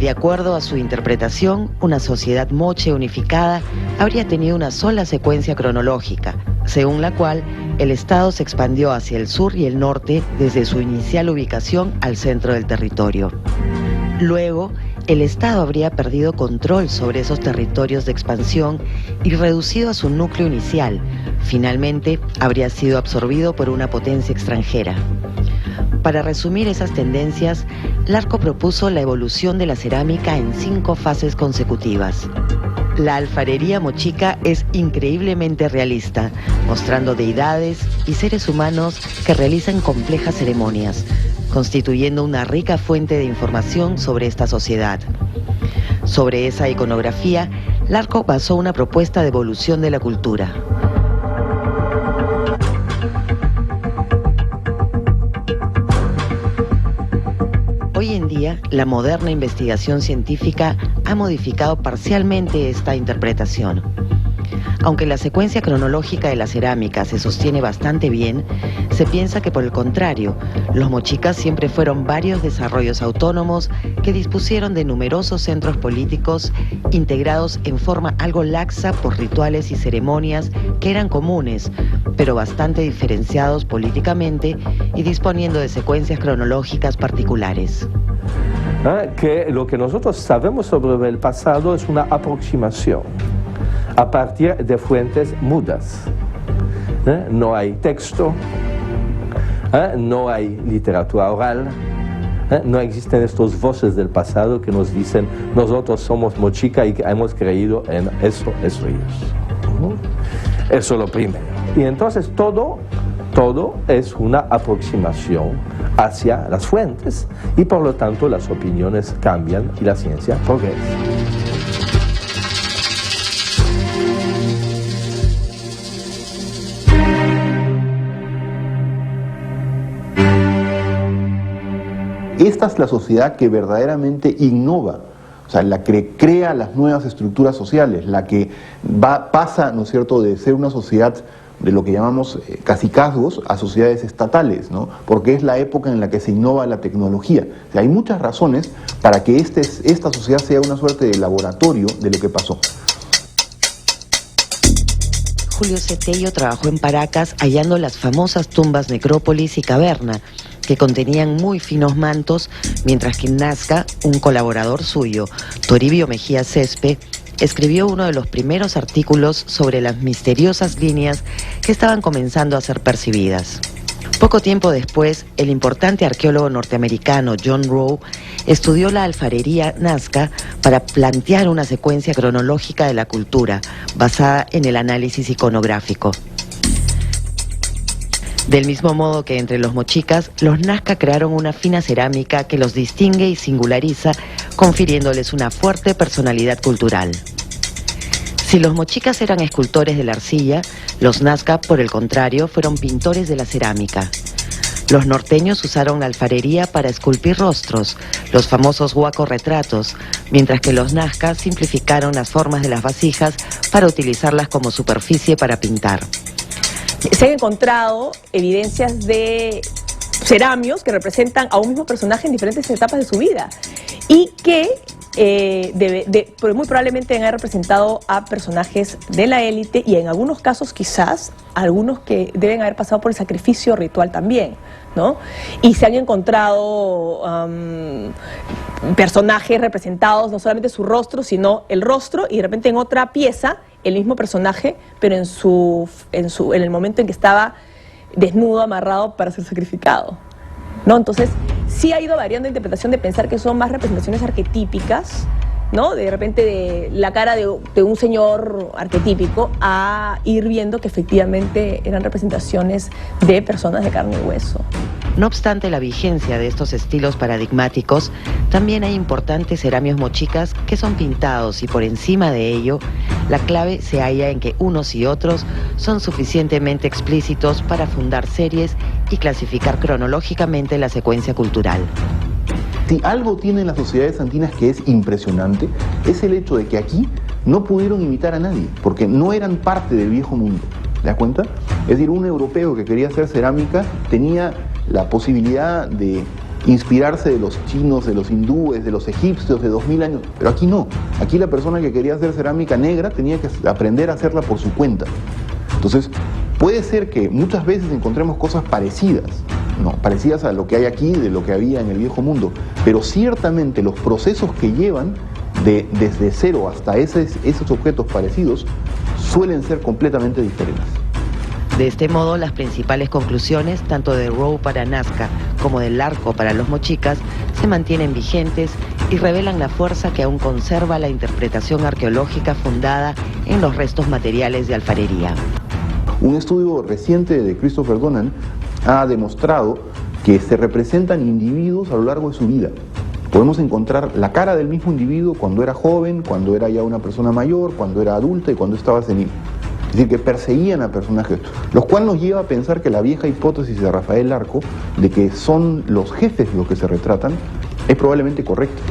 De acuerdo a su interpretación, una sociedad moche unificada habría tenido una sola secuencia cronológica, según la cual el Estado se expandió hacia el sur y el norte desde su inicial ubicación al centro del territorio. Luego, el Estado habría perdido control sobre esos territorios de expansión y reducido a su núcleo inicial. Finalmente, habría sido absorbido por una potencia extranjera. Para resumir esas tendencias, Larco propuso la evolución de la cerámica en 5 fases consecutivas. La alfarería mochica es increíblemente realista, mostrando deidades y seres humanos que realizan complejas ceremonias, constituyendo una rica fuente de información sobre esta sociedad. Sobre esa iconografía, Larco basó una propuesta de evolución de la cultura. Hoy en día, la moderna investigación científica ha modificado parcialmente esta interpretación. Aunque la secuencia cronológica de la cerámica se sostiene bastante bien, se piensa que por el contrario, los mochicas siempre fueron varios desarrollos autónomos que dispusieron de numerosos centros políticos integrados en forma algo laxa por rituales y ceremonias que eran comunes, pero bastante diferenciados políticamente y disponiendo de secuencias cronológicas particulares. Que lo que nosotros sabemos sobre el pasado es una aproximación a partir de fuentes mudas. No hay texto, no hay literatura oral, no existen estas voces del pasado que nos dicen nosotros somos mochica y hemos creído en eso y eso. Eso es lo primero. Y entonces todo es una aproximación hacia las fuentes y por lo tanto las opiniones cambian y la ciencia progresa. Esta es la sociedad que verdaderamente innova, o sea, la que crea las nuevas estructuras sociales, la que pasa, ¿no es cierto?, de ser una sociedad de lo que llamamos cacicazgos a sociedades estatales, ¿no? Porque es la época en la que se innova la tecnología. O sea, hay muchas razones para que esta sociedad sea una suerte de laboratorio de lo que pasó. Julio Cetello trabajó en Paracas hallando las famosas tumbas Necrópolis y Caverna, que contenían muy finos mantos, mientras que en Nazca, un colaborador suyo, Toribio Mejía Cespe, escribió uno de los primeros artículos sobre las misteriosas líneas que estaban comenzando a ser percibidas. Poco tiempo después, el importante arqueólogo norteamericano John Rowe estudió la alfarería Nazca para plantear una secuencia cronológica de la cultura basada en el análisis iconográfico. Del mismo modo que entre los mochicas, los Nazca crearon una fina cerámica que los distingue y singulariza, confiriéndoles una fuerte personalidad cultural. Si los mochicas eran escultores de la arcilla, los Nazca, por el contrario, fueron pintores de la cerámica. Los norteños usaron la alfarería para esculpir rostros, los famosos huacos retratos, mientras que los Nazca simplificaron las formas de las vasijas para utilizarlas como superficie para pintar. Se han encontrado evidencias de ceramios que representan a un mismo personaje en diferentes etapas de su vida y que muy probablemente han representado a personajes de la élite y en algunos casos quizás algunos que deben haber pasado por el sacrificio ritual también, ¿no? Y se han encontrado personajes representados, no solamente su rostro, sino el rostro y de repente en otra pieza el mismo personaje, pero en el momento en que estaba desnudo, amarrado para ser sacrificado, ¿no? Entonces, sí ha ido variando la interpretación de pensar que son más representaciones arquetípicas, ¿no? De repente de la cara de un señor arquetípico a ir viendo que efectivamente eran representaciones de personas de carne y hueso. No obstante la vigencia de estos estilos paradigmáticos, también hay importantes ceramios mochicas que son pintados y por encima de ello, la clave se halla en que unos y otros son suficientemente explícitos para fundar series y clasificar cronológicamente la secuencia cultural. Si algo tienen las sociedades andinas que es impresionante, es el hecho de que aquí no pudieron imitar a nadie, porque no eran parte del viejo mundo. ¿Te das cuenta? Es decir, un europeo que quería hacer cerámica tenía la posibilidad de inspirarse de los chinos, de los hindúes, de los egipcios de 2000 años, pero aquí no. Aquí la persona que quería hacer cerámica negra tenía que aprender a hacerla por su cuenta. Entonces, puede ser que muchas veces encontremos cosas parecidas, ¿no? Parecidas a lo que hay aquí, de lo que había en el viejo mundo, pero ciertamente los procesos que llevan desde cero hasta esos objetos parecidos suelen ser completamente diferentes. De este modo, las principales conclusiones, tanto de Rowe para Nazca como del Arco para los mochicas, se mantienen vigentes y revelan la fuerza que aún conserva la interpretación arqueológica fundada en los restos materiales de alfarería. Un estudio reciente de Christopher Donan ha demostrado que se representan individuos a lo largo de su vida. Podemos encontrar la cara del mismo individuo cuando era joven, cuando era ya una persona mayor, cuando era adulta y cuando estaba senil. Es decir, que perseguían a personajes, lo cual nos lleva a pensar que la vieja hipótesis de Rafael Arco de que son los jefes los que se retratan es probablemente correcta.